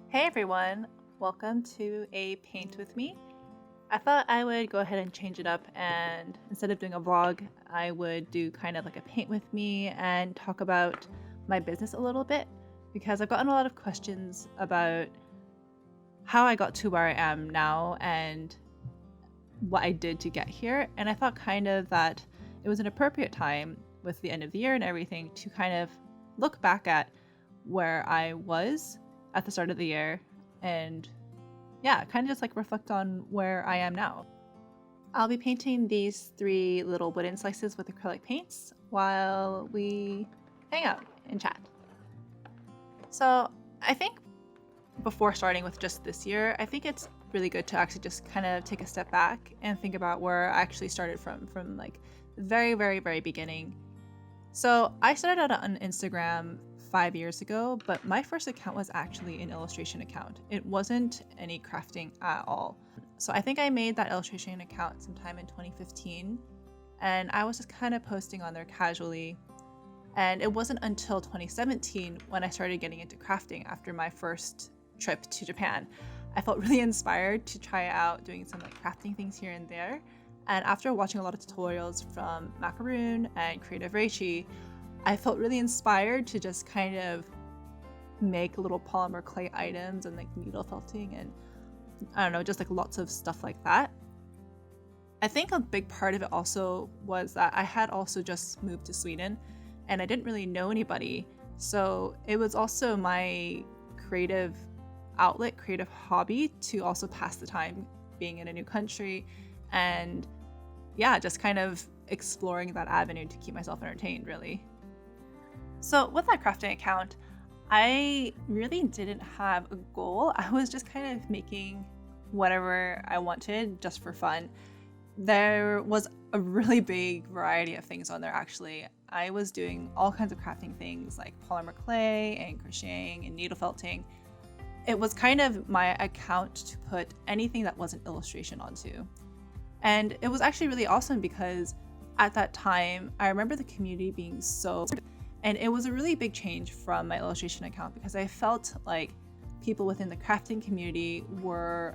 Hey everyone, welcome to a paint with me. I thought I would go ahead and change it up, and instead of doing a vlog, I would do kind of like a paint with me and talk about my business a little bit because I've gotten a lot of questions about how I got to where I am now and what I did to get here. And I thought kind of that it was an appropriate time with the end of the year and everything to kind of look back at where I was at the start of the year and yeah, kind of just like reflect on where I am now. I'll be painting these 3 little wooden slices with acrylic paints while we hang out and chat. So I think before starting with just this year, I think it's really good to actually just kind of take a step back and think about where I actually started from like the very beginning. So I started out on Instagram 5 years ago, but my first account was actually an illustration account. It wasn't any crafting at all. So I think I made that illustration account sometime in 2015, and I was just kind of posting on there casually. And it wasn't until 2017 when I started getting into crafting after my first trip to Japan. I felt really inspired to try out doing some like crafting things here and there. And after watching a lot of tutorials from Macaroon and Creative Reichi, I felt really inspired to just kind of make little polymer clay items and like needle felting and I don't know, just like lots of stuff like that. I think a big part of it also was that I had also just moved to Sweden and I didn't really know anybody. So it was also my creative outlet, creative hobby to also pass the time being in a new country and yeah, just kind of exploring that avenue to keep myself entertained really. So with that crafting account, I really didn't have a goal. I was just kind of making whatever I wanted just for fun. There was a really big variety of things on there actually. I was doing all kinds of crafting things like polymer clay and crocheting and needle felting. It was kind of my account to put anything that wasn't illustration onto. And it was actually really awesome because at that time, I remember the community being so, and it was a really big change from my illustration account because I felt like people within the crafting community were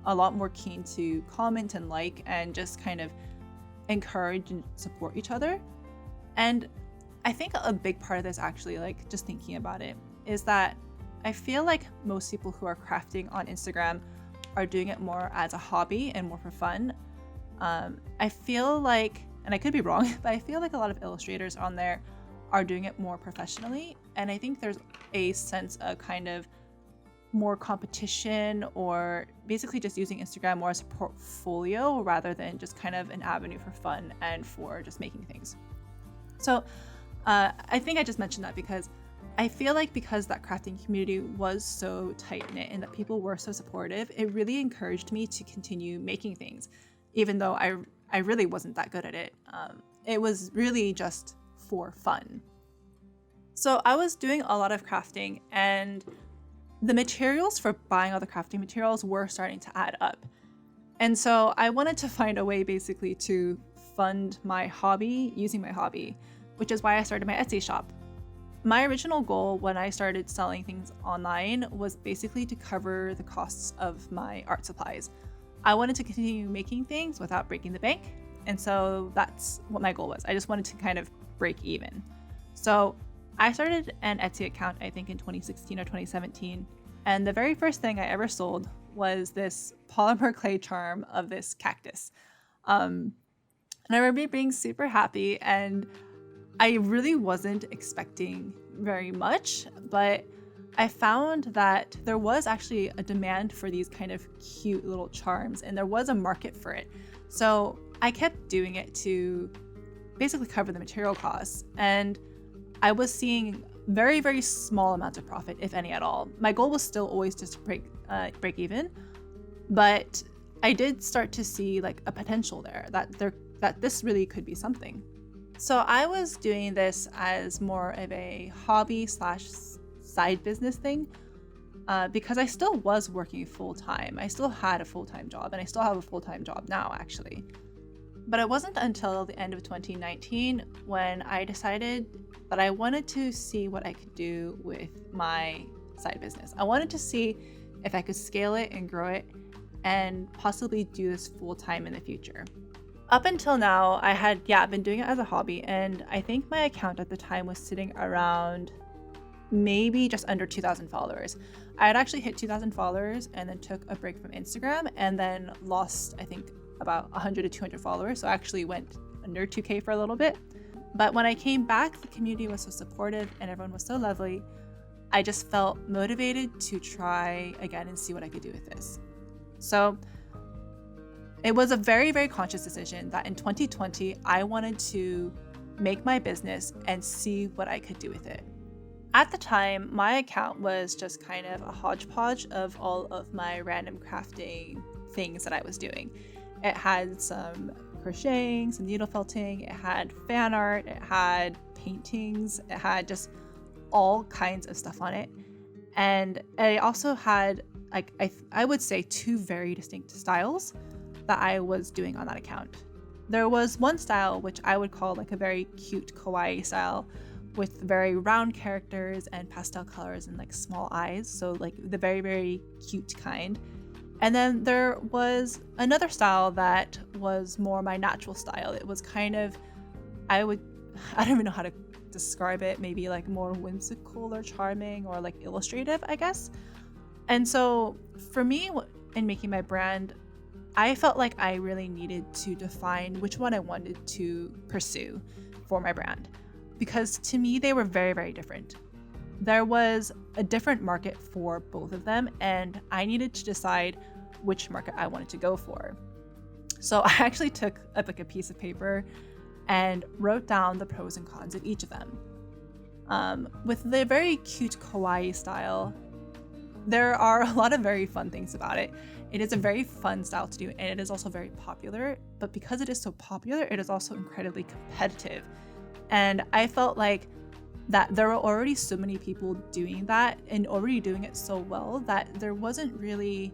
a lot more keen to comment and like and just kind of encourage and support each other. And I think a big part of this actually, like just thinking about it, is that I feel like most people who are crafting on Instagram are doing it more as a hobby and more for fun. I feel like, and I could be wrong, but I feel like a lot of illustrators on there are doing it more professionally. And I think there's a sense of kind of more competition or basically just using Instagram more as a portfolio rather than just kind of an avenue for fun and for just making things. So I think I just mentioned that because I feel like because that crafting community was so tight-knit and that people were so supportive, it really encouraged me to continue making things, even though I really wasn't that good at it. It was really just for fun. So I was doing a lot of crafting and the materials for buying all the crafting materials were starting to add up. And so I wanted to find a way basically to fund my hobby using my hobby, which is why I started my Etsy shop. My original goal when I started selling things online was basically to cover the costs of my art supplies. I wanted to continue making things without breaking the bank. And so that's what my goal was. I just wanted to kind of break even. So I started an Etsy account, I think in 2016 or 2017. And the very first thing I ever sold was this polymer clay charm of this cactus. And I remember being super happy and I really wasn't expecting very much, but I found that there was actually a demand for these kind of cute little charms and there was a market for it. So I kept doing it to basically cover the material costs. And I was seeing very small amounts of profit, if any at all. My goal was still always just to break even, but I did start to see like a potential there that this really could be something. So I was doing this as more of a hobby / side business thing because I still was working full time. I still had a full-time job and I still have a full-time job now actually. But it wasn't until the end of 2019 when I decided that I wanted to see what I could do with my side business. I wanted to see if I could scale it and grow it and possibly do this full time in the future. Up until now, I had, been doing it as a hobby, and I think my account at the time was sitting around maybe just under 2,000 followers. I had actually hit 2,000 followers and then took a break from Instagram and then lost, I think, about 100 to 200 followers. So I actually went under 2K for a little bit. But when I came back, the community was so supportive and everyone was so lovely. I just felt motivated to try again and see what I could do with this. So it was a very, very conscious decision that in 2020, I wanted to make my business and see what I could do with it. At the time, my account was just kind of a hodgepodge of all of my random crafting things that I was doing. It had some crocheting, some needle felting, it had fan art, it had paintings, it had just all kinds of stuff on it. And I also had, like, I would say 2 very distinct styles that I was doing on that account. There was one style which I would call like a very cute kawaii style, with very round characters and pastel colors and like small eyes, so like the very, very cute kind. And then there was another style that was more my natural style. It was kind of, I don't even know how to describe it, maybe like more whimsical or charming or like illustrative, I guess. And so for me, in making my brand, I felt like I really needed to define which one I wanted to pursue for my brand, because to me, they were very, very different. There was a different market for both of them, and I needed to decide which market I wanted to go for. So I actually took a piece of paper and wrote down the pros and cons of each of them. With the very cute kawaii style, there are a lot of very fun things about it. It is a very fun style to do, and it is also very popular, but because it is so popular, it is also incredibly competitive. And I felt like that there were already so many people doing that and already doing it so well that there wasn't really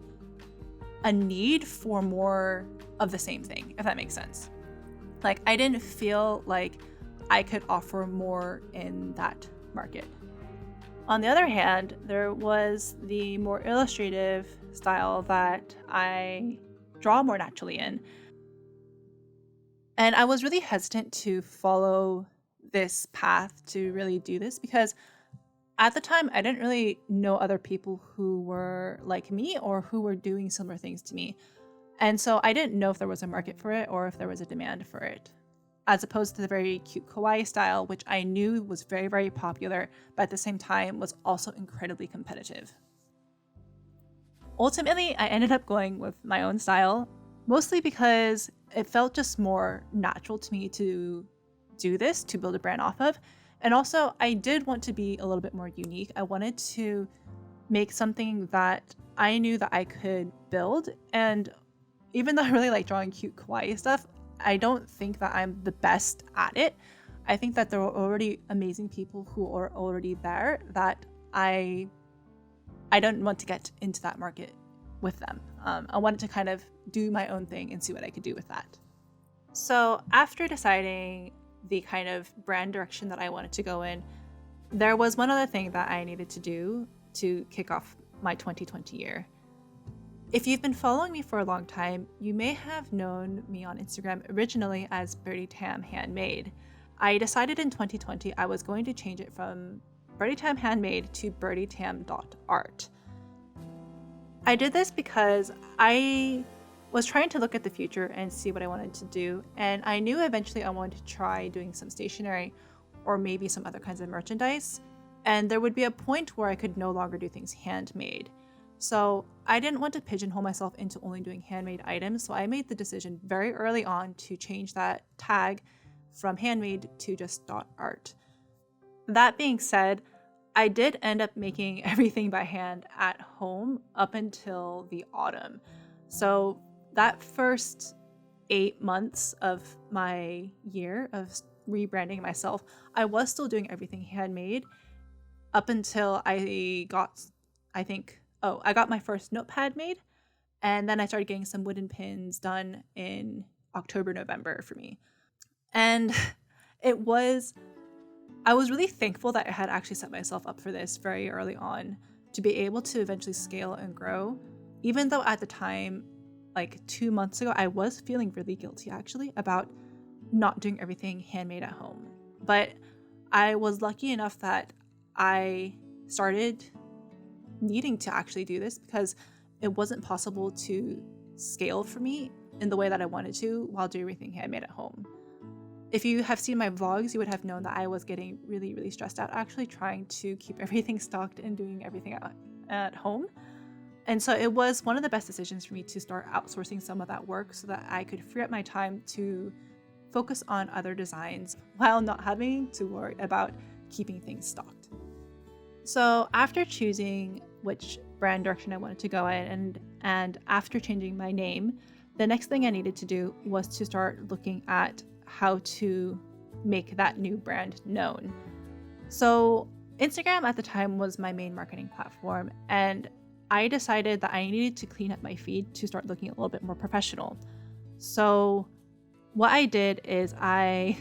a need for more of the same thing, if that makes sense. Like, I didn't feel like I could offer more in that market. On the other hand, there was the more illustrative style that I draw more naturally in. And I was really hesitant to follow this path to really do this because at the time I didn't really know other people who were like me or who were doing similar things to me. And so I didn't know if there was a market for it or if there was a demand for it, as opposed to the very cute kawaii style, which I knew was very, very popular, but at the same time was also incredibly competitive. Ultimately, I ended up going with my own style, mostly because it felt just more natural to me to do this, to build a brand off of. And also, I did want to be a little bit more unique. I wanted to make something that I knew that I could build. And even though I really like drawing cute kawaii stuff, I don't think that I'm the best at it. I think that there are already amazing people who are already there that I don't want to get into that market with them. I wanted to kind of do my own thing and see what I could do with that. So after deciding the kind of brand direction that I wanted to go in, there was one other thing that I needed to do to kick off my 2020 year. If you've been following me for a long time, you may have known me on Instagram originally as Birdie Tam Handmade. I decided in 2020 I was going to change it from Birdie Tam Handmade to birdietam.art. I did this because I was trying to look at the future and see what I wanted to do, and I knew eventually I wanted to try doing some stationery or maybe some other kinds of merchandise, and there would be a point where I could no longer do things handmade. So I didn't want to pigeonhole myself into only doing handmade items, so I made the decision very early on to change that tag from handmade to just .art. That being said, I did end up making everything by hand at home up until the autumn. So that first 8 months of my year of rebranding myself, I was still doing everything handmade up until I got my first notepad made, and then I started getting some wooden pins done in October, November for me. And I was really thankful that I had actually set myself up for this very early on to be able to eventually scale and grow, even though at the time, like 2 months ago, I was feeling really guilty actually about not doing everything handmade at home. But I was lucky enough that I started needing to actually do this because it wasn't possible to scale for me in the way that I wanted to while doing everything handmade at home. If you have seen my vlogs, you would have known that I was getting really, really stressed out actually trying to keep everything stocked and doing everything at home. And so it was one of the best decisions for me to start outsourcing some of that work so that I could free up my time to focus on other designs while not having to worry about keeping things stocked. So after choosing which brand direction I wanted to go in and after changing my name, the next thing I needed to do was to start looking at how to make that new brand known. So Instagram at the time was my main marketing platform, and I decided that I needed to clean up my feed to start looking a little bit more professional. So what I did is I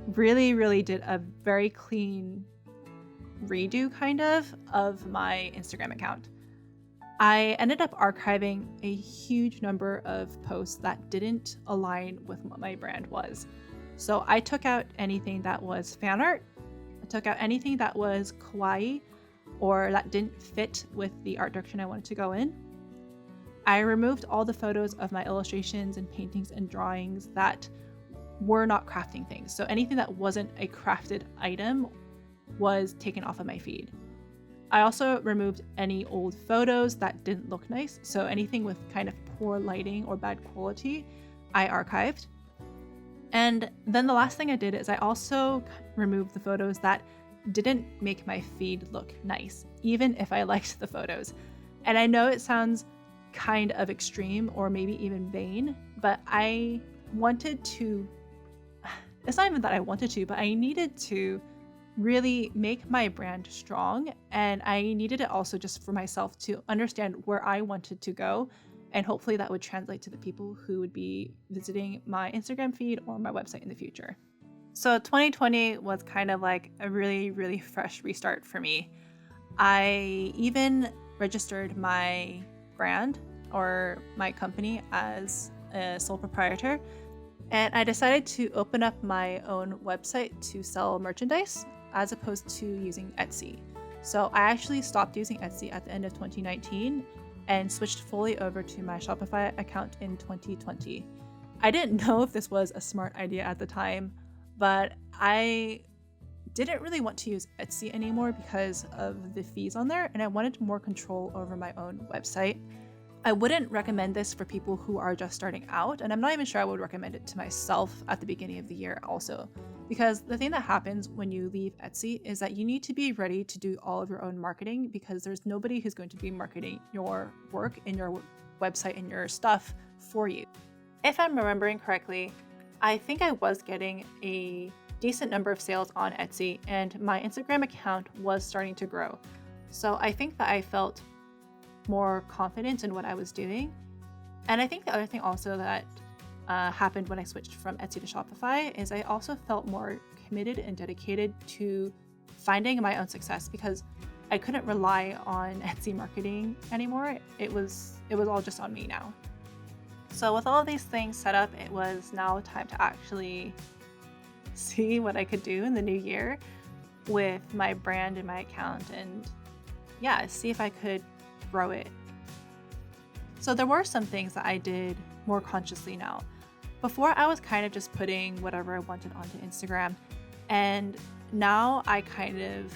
really did a very clean redo kind of my Instagram account. I ended up archiving a huge number of posts that didn't align with what my brand was. So I took out anything that was fan art, I took out anything that was kawaii or that didn't fit with the art direction I wanted to go in. I removed all the photos of my illustrations and paintings and drawings that were not crafting things. So anything that wasn't a crafted item was taken off of my feed. I also removed any old photos that didn't look nice. So anything with kind of poor lighting or bad quality, I archived. And then the last thing I did is I also removed the photos that didn't make my feed look nice, even if I liked the photos. And I know it sounds kind of extreme or maybe even vain, but I wanted to, it's not even that I wanted to, but I needed to really make my brand strong, and I needed it also just for myself to understand where I wanted to go, and hopefully that would translate to the people who would be visiting my Instagram feed or my website in the future. So 2020 was kind of like a really fresh restart for me. I even registered my brand or my company as a sole proprietor, and I decided to open up my own website to sell merchandise as opposed to using Etsy. So I actually stopped using Etsy at the end of 2019 and switched fully over to my Shopify account in 2020. I didn't know if this was a smart idea at the time, but I didn't really want to use Etsy anymore because of the fees on there, and I wanted more control over my own website. I wouldn't recommend this for people who are just starting out, and I'm not even sure I would recommend it to myself at the beginning of the year also. Because the thing that happens when you leave Etsy is that you need to be ready to do all of your own marketing, because there's nobody who's going to be marketing your work and your website and your stuff for you. If I'm remembering correctly, I think I was getting a decent number of sales on Etsy, and my Instagram account was starting to grow. So I think that I felt more confident in what I was doing. And I think the other thing also that happened when I switched from Etsy to Shopify is I also felt more committed and dedicated to finding my own success, because I couldn't rely on Etsy marketing anymore. It was all just on me now. So with all of these things set up, it was now time to actually see what I could do in the new year with my brand and my account, and see if I could grow it. So there were some things that I did more consciously now. Before, I was kind of just putting whatever I wanted onto Instagram, and now I kind of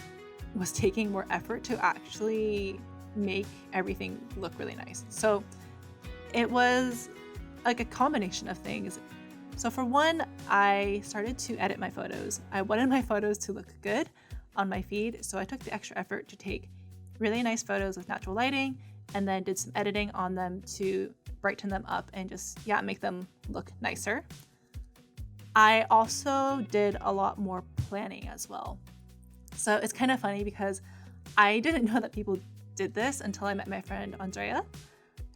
was taking more effort to actually make everything look really nice. So it was like a combination of things. So for one, I started to edit my photos. I wanted my photos to look good on my feed, so I took the extra effort to take really nice photos with natural lighting and then did some editing on them to brighten them up and just make them look nicer. I also did a lot more planning as well. So it's kind of funny because I didn't know that people did this until I met my friend Andrea,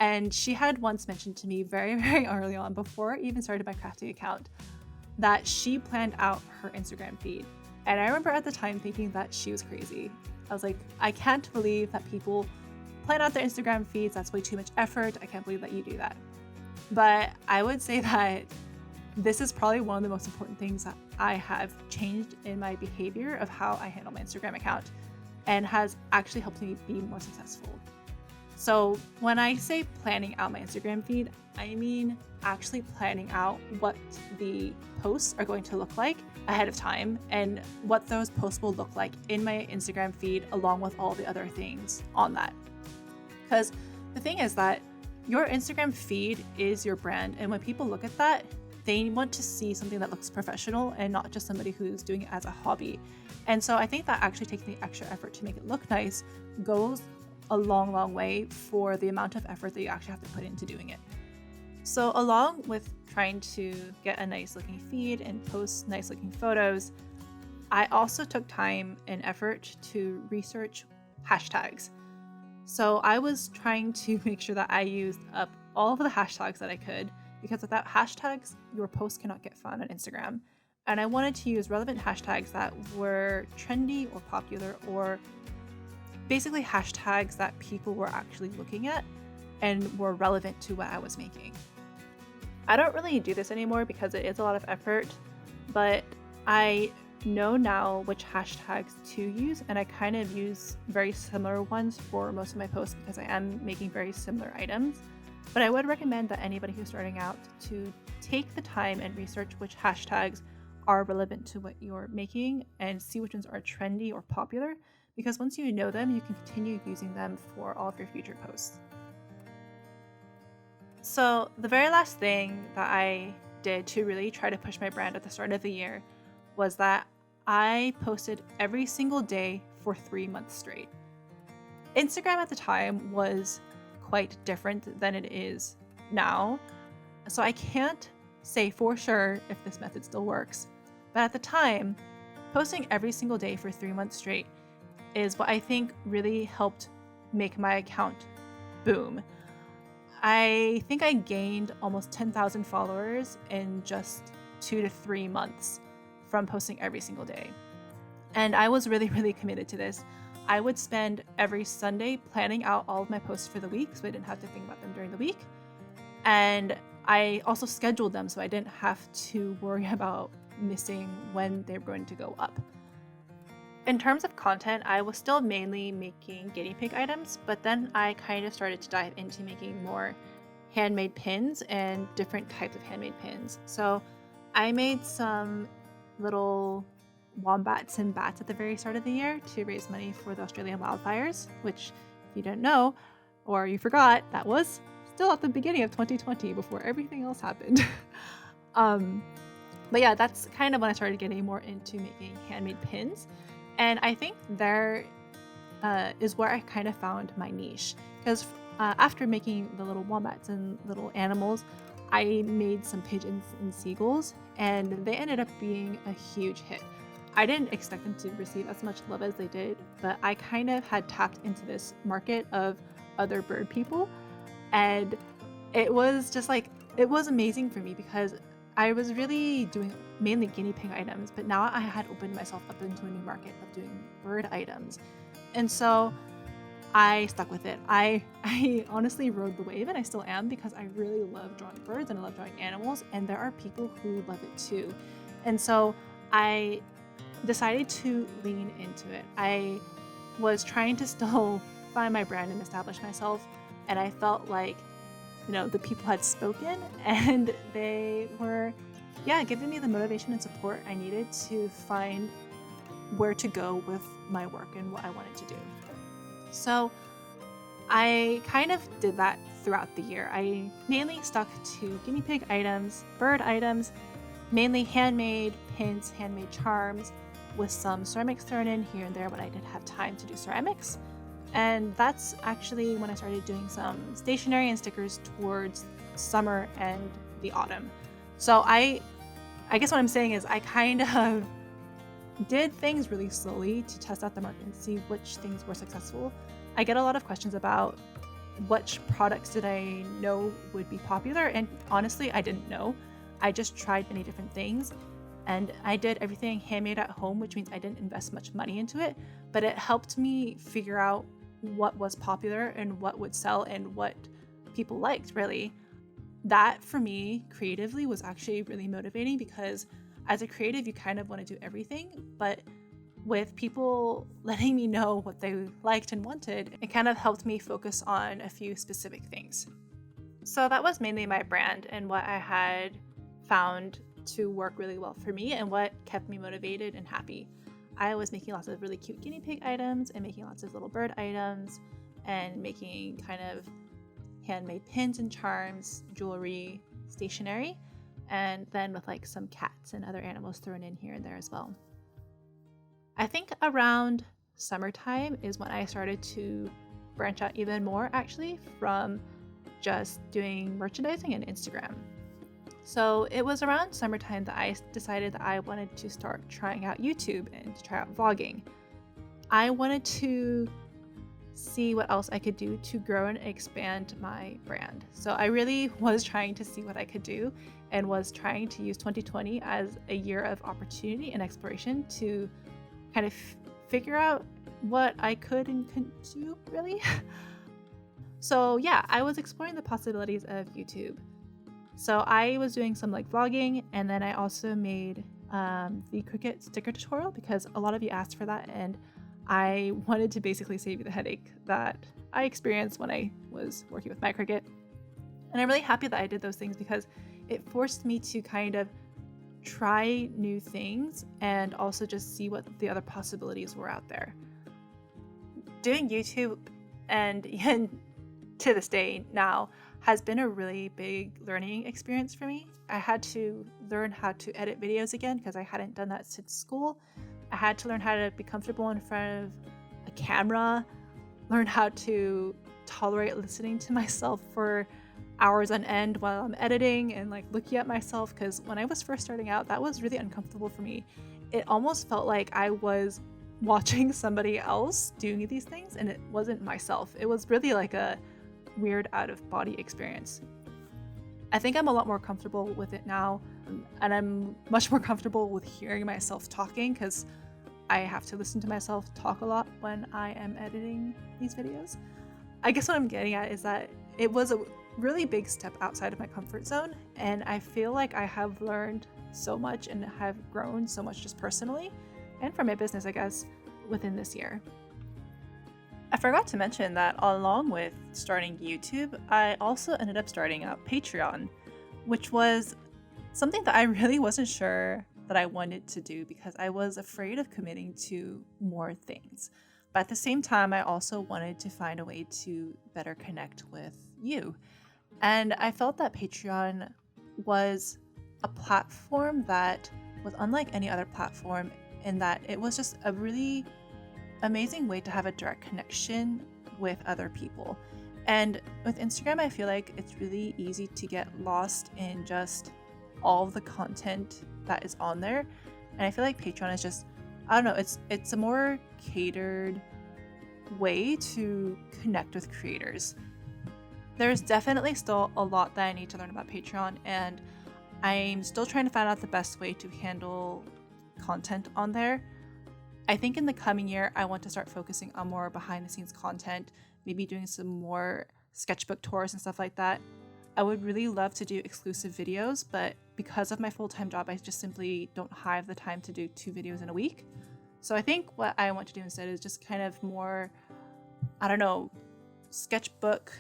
and she had once mentioned to me very early on, before I even started my crafting account, that she planned out her Instagram feed. And I remember at the time thinking that she was crazy. I was like, I can't believe that people plan out their Instagram feeds. That's way too much effort. I can't believe that you do that. But I would say that this is probably one of the most important things that I have changed in my behavior of how I handle my Instagram account, and has actually helped me be more successful. So when I say planning out my Instagram feed, I mean actually planning out what the posts are going to look like ahead of time and what those posts will look like in my Instagram feed along with all the other things on that. Because the thing is that your Instagram feed is your brand, and when people look at that, they want to see something that looks professional and not just somebody who's doing it as a hobby. And so I think that actually taking the extra effort to make it look nice goes a long way for the amount of effort that you actually have to put into doing it. So along with trying to get a nice looking feed and post nice looking photos, I also took time and effort to research hashtags. So I was trying to make sure that I used up all of the hashtags that I could, because without hashtags, your post cannot get found on Instagram. And I wanted to use relevant hashtags that were trendy or popular, or basically hashtags that people were actually looking at and were relevant to what I was making. I don't really do this anymore because it is a lot of effort, but I know now which hashtags to use, and I kind of use very similar ones for most of my posts because I am making very similar items. But I would recommend that anybody who's starting out to take the time and research which hashtags are relevant to what you're making and see which ones are trendy or popular, because once you know them, you can continue using them for all of your future posts. So the very last thing that I did to really try to push my brand at the start of the year was that I posted every single day for 3 months straight. Instagram at the time was quite different than it is now, so I can't say for sure if this method still works. But at the time, posting every single day for 3 months straight is what I think really helped make my account boom. I think I gained almost 10,000 followers in just 2 to 3 months from posting every single day. And I was really committed to this. I would spend every Sunday planning out all of my posts for the week so I didn't have to think about them during the week. And I also scheduled them so I didn't have to worry about missing when they were going to go up. In terms of content, I was still mainly making guinea pig items, but then I kind of started to dive into making more handmade pins and different types of handmade pins. So I made some little wombats and bats at the very start of the year to raise money for the Australian wildfires, which, if you don't know or you forgot, that was still at the beginning of 2020 before everything else happened. But yeah, that's kind of when I started getting more into making handmade pins. And I think there is where I kind of found my niche, because after making the little wombats and little animals, I made some pigeons and seagulls, and they ended up being a huge hit. I didn't expect them to receive as much love as they did, but I kind of had tapped into this market of other bird people, and it was just like, it was amazing for me because I was really doing mainly guinea pig items, but now I had opened myself up into a new market of doing bird items. And so I stuck with it. I honestly rode the wave, and I still am, because I really love drawing birds and I love drawing animals, and there are people who love it too. And so I decided to lean into it. I was trying to still find my brand and establish myself, and I felt like, the people had spoken, and they were, giving me the motivation and support I needed to find where to go with my work and what I wanted to do. So I kind of did that throughout the year. I mainly stuck to guinea pig items, bird items, mainly handmade pins, handmade charms, with some ceramics thrown in here and there when I did have time to do ceramics. And that's actually when I started doing some stationery and stickers towards summer and the autumn. So I guess what I'm saying is I kind of did things really slowly to test out the market and see which things were successful. I get a lot of questions about which products did I know would be popular, and honestly, I didn't know. I just tried many different things, and I did everything handmade at home, which means I didn't invest much money into it, but it helped me figure out what was popular and what would sell and what people liked, really. That for me creatively was actually really motivating, because as a creative, you kind of want to do everything, but with people letting me know what they liked and wanted, it kind of helped me focus on a few specific things. So that was mainly my brand and what I had found to work really well for me and what kept me motivated and happy. I was making lots of really cute guinea pig items and making lots of little bird items and making kind of handmade pins and charms, jewelry, stationery, and then with like some cats and other animals thrown in here and there as well. I think around summertime is when I started to branch out even more, actually, from just doing merchandising and Instagram. So it was around summertime that I decided that I wanted to start trying out YouTube and to try out vlogging. I wanted to see what else I could do to grow and expand my brand. So I really was trying to see what I could do and was trying to use 2020 as a year of opportunity and exploration to kind of figure out what I could and couldn't do, really. So yeah, I was exploring the possibilities of YouTube. So I was doing some like vlogging, and then I also made the Cricut sticker tutorial because a lot of you asked for that, and I wanted to basically save you the headache that I experienced when I was working with my Cricut. And I'm really happy that I did those things because it forced me to kind of try new things and also just see what the other possibilities were out there. Doing YouTube, and even to this day now, has been a really big learning experience for me. I had to learn how to edit videos again because I hadn't done that since school. I had to learn how to be comfortable in front of a camera, learn how to tolerate listening to myself for hours on end while I'm editing and like looking at myself, because when I was first starting out, that was really uncomfortable for me. It almost felt like I was watching somebody else doing these things and it wasn't myself. It was really like a weird out of body experience. I think I'm a lot more comfortable with it now, and I'm much more comfortable with hearing myself talking because I have to listen to myself talk a lot when I am editing these videos. I guess what I'm getting at is that it was a really big step outside of my comfort zone, and I feel like I have learned so much and have grown so much just personally and for my business, I guess, within this year. I forgot to mention that along with starting YouTube, I also ended up starting a Patreon, which was something that I really wasn't sure that I wanted to do because I was afraid of committing to more things. But at the same time, I also wanted to find a way to better connect with you. And I felt that Patreon was a platform that was unlike any other platform in that it was just a really amazing way to have a direct connection with other people. And with Instagram, I feel like it's really easy to get lost in just all of the content that is on there. And I feel like Patreon is just, I don't know, it's a more catered way to connect with creators. There's definitely still a lot that I need to learn about Patreon, and I'm still trying to find out the best way to handle content on there. I think in the coming year, I want to start focusing on more behind the scenes content, maybe doing some more sketchbook tours and stuff like that. I would really love to do exclusive videos, but because of my full-time job, I just simply don't have the time to do 2 videos in a week. So I think what I want to do instead is just kind of more, I don't know, sketchbook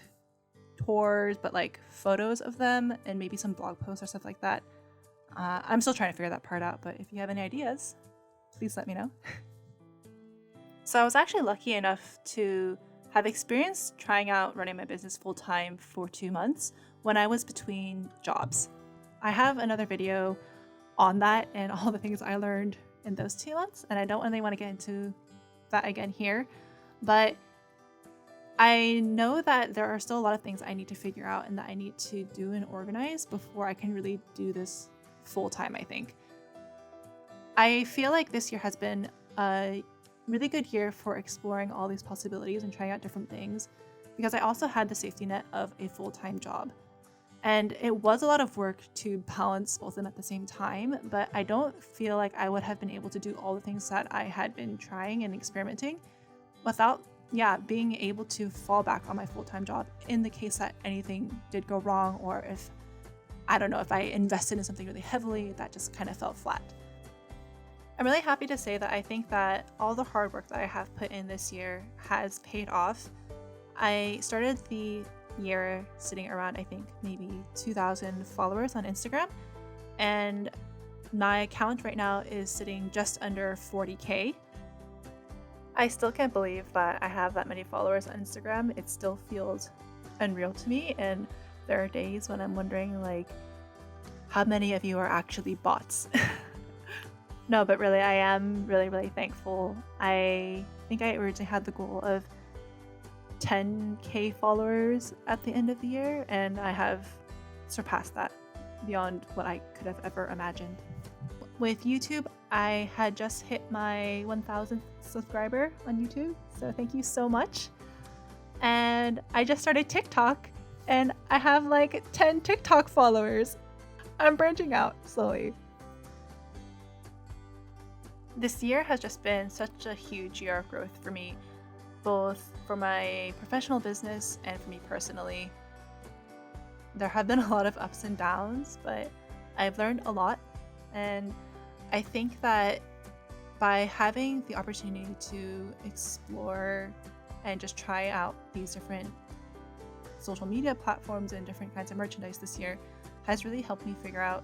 tours, but like photos of them and maybe some blog posts or stuff like that. I'm still trying to figure that part out, but if you have any ideas, please let me know. So I was actually lucky enough to have experience trying out running my business full-time for 2 months when I was between jobs. I have another video on that and all the things I learned in those 2 months, and I don't really want to get into that again here, but I know that there are still a lot of things I need to figure out and that I need to do and organize before I can really do this full-time, I think. I feel like this year has been a really good year for exploring all these possibilities and trying out different things because I also had the safety net of a full-time job. And it was a lot of work to balance both of them at the same time, but I don't feel like I would have been able to do all the things that I had been trying and experimenting without, being able to fall back on my full-time job in the case that anything did go wrong, or if, I don't know, if I invested in something really heavily, that just kind of fell flat. I'm really happy to say that I think that all the hard work that I have put in this year has paid off. I started the year sitting around, I think, maybe 2,000 followers on Instagram, and my account right now is sitting just under 40K. I still can't believe that I have that many followers on Instagram. It still feels unreal to me, and there are days when I'm wondering, like, how many of you are actually bots? No, but really, I am really, really thankful. I think I originally had the goal of 10K followers at the end of the year, and I have surpassed that beyond what I could have ever imagined. With YouTube, I had just hit my 1,000th subscriber on YouTube, so thank you so much. And I just started TikTok, and I have like 10 TikTok followers. I'm branching out slowly. This year has just been such a huge year of growth for me, both for my professional business and for me personally. There have been a lot of ups and downs, but I've learned a lot, and I think that by having the opportunity to explore and just try out these different social media platforms and different kinds of merchandise this year has really helped me figure out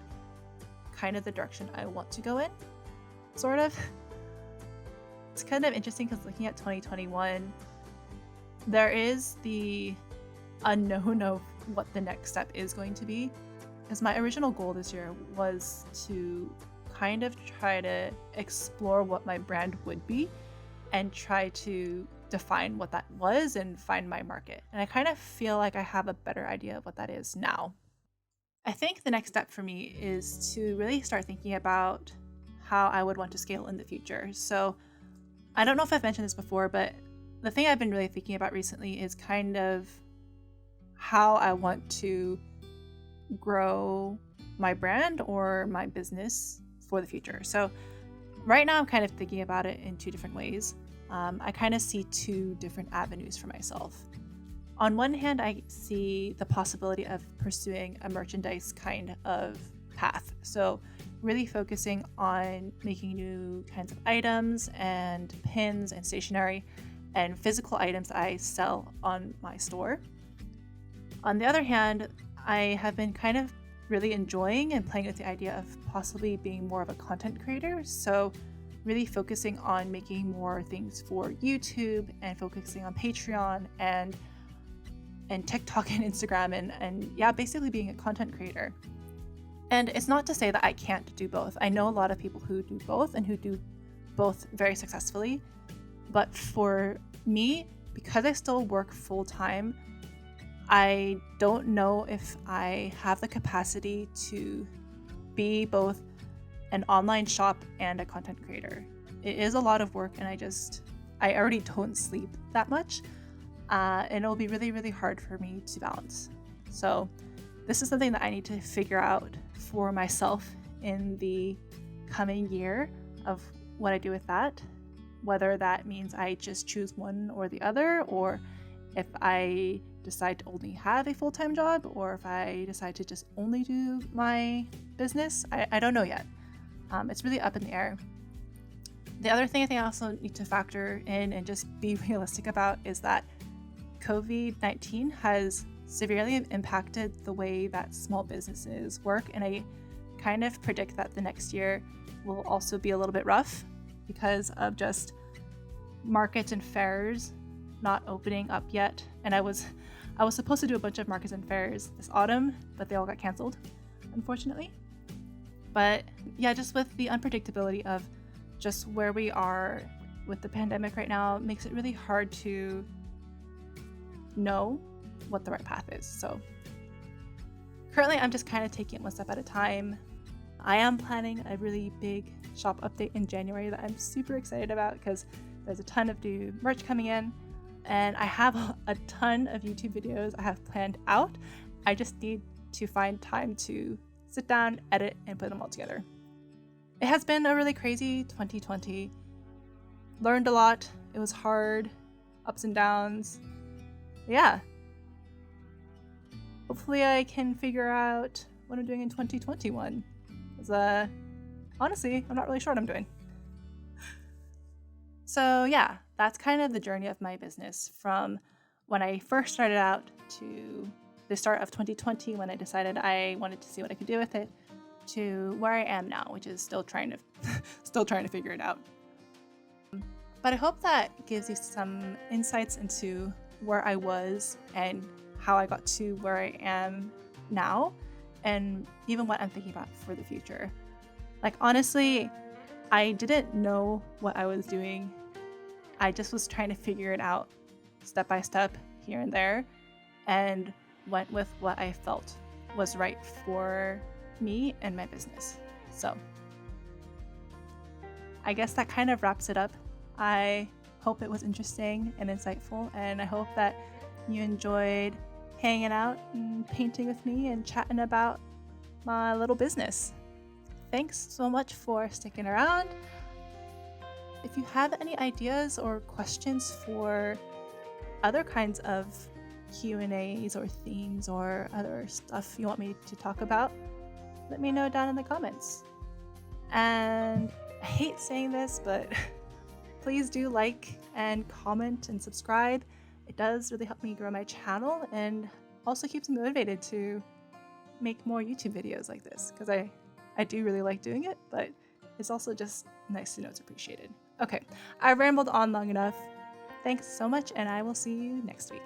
kind of the direction I want to go in, sort of. It's kind of interesting because looking at 2021, there is the unknown of what the next step is going to be. Because my original goal this year was to kind of try to explore what my brand would be and try to define what that was and find my market. And I kind of feel like I have a better idea of what that is now. I think the next step for me is to really start thinking about how I would want to scale in the future. So I don't know if I've mentioned this before, but the thing I've been really thinking about recently is kind of how I want to grow my brand or my business for the future. So right now I'm kind of thinking about it in two different ways. I kind of see two different avenues for myself. On one hand, I see the possibility of pursuing a merchandise kind of path. So really focusing on making new kinds of items and pins and stationery and physical items that I sell on my store. On the other hand, I have been kind of really enjoying and playing with the idea of possibly being more of a content creator. So really focusing on making more things for YouTube and focusing on Patreon and TikTok and Instagram and basically being a content creator. And it's not to say that I can't do both. I know a lot of people who do both and who do both very successfully. But for me, because I still work full time, I don't know if I have the capacity to be both an online shop and a content creator. It is a lot of work, and I already don't sleep that much. And it'll be really, really hard for me to balance. So this is something that I need to figure out for myself in the coming year of what I do with that, whether that means I just choose one or the other, or if I decide to only have a full-time job, or if I decide to just only do my business. I don't know yet. It's really up in the air. The other thing I think I also need to factor in and just be realistic about is that COVID-19 has severely impacted the way that small businesses work, and I kind of predict that the next year will also be a little bit rough because of just markets and fairs not opening up yet. And I was supposed to do a bunch of markets and fairs this autumn, but they all got canceled, unfortunately. But yeah, just with the unpredictability of just where we are with the pandemic right now, it makes it really hard to know what the right path is. So currently I'm just kind of taking it one step at a time. I am planning a really big shop update in January that I'm super excited about because there's a ton of new merch coming in, and I have a ton of YouTube videos I have planned out. I just need to find time to sit down, edit, and put them all together. It has been a really crazy 2020. Learned a lot. It was hard, ups and downs. Yeah. Hopefully I can figure out what I'm doing in 2021. Because honestly, I'm not really sure what I'm doing. So yeah, that's kind of the journey of my business from when I first started out to the start of 2020 when I decided I wanted to see what I could do with it, to where I am now, which is still trying to figure it out. But I hope that gives you some insights into where I was and how I got to where I am now, and even what I'm thinking about for the future. Like, honestly, I didn't know what I was doing. I just was trying to figure it out step by step here and there, and went with what I felt was right for me and my business. So I guess that kind of wraps it up. I hope it was interesting and insightful, and I hope that you enjoyed hanging out and painting with me and chatting about my little business. Thanks so much for sticking around. If you have any ideas or questions for other kinds of Q&As or themes or other stuff you want me to talk about, let me know down in the comments. And I hate saying this, but please do like and comment and subscribe. It does really help me grow my channel and also keeps me motivated to make more YouTube videos like this, because I do really like doing it, but it's also just nice to know it's appreciated. Okay, I rambled on long enough. Thanks so much, and I will see you next week.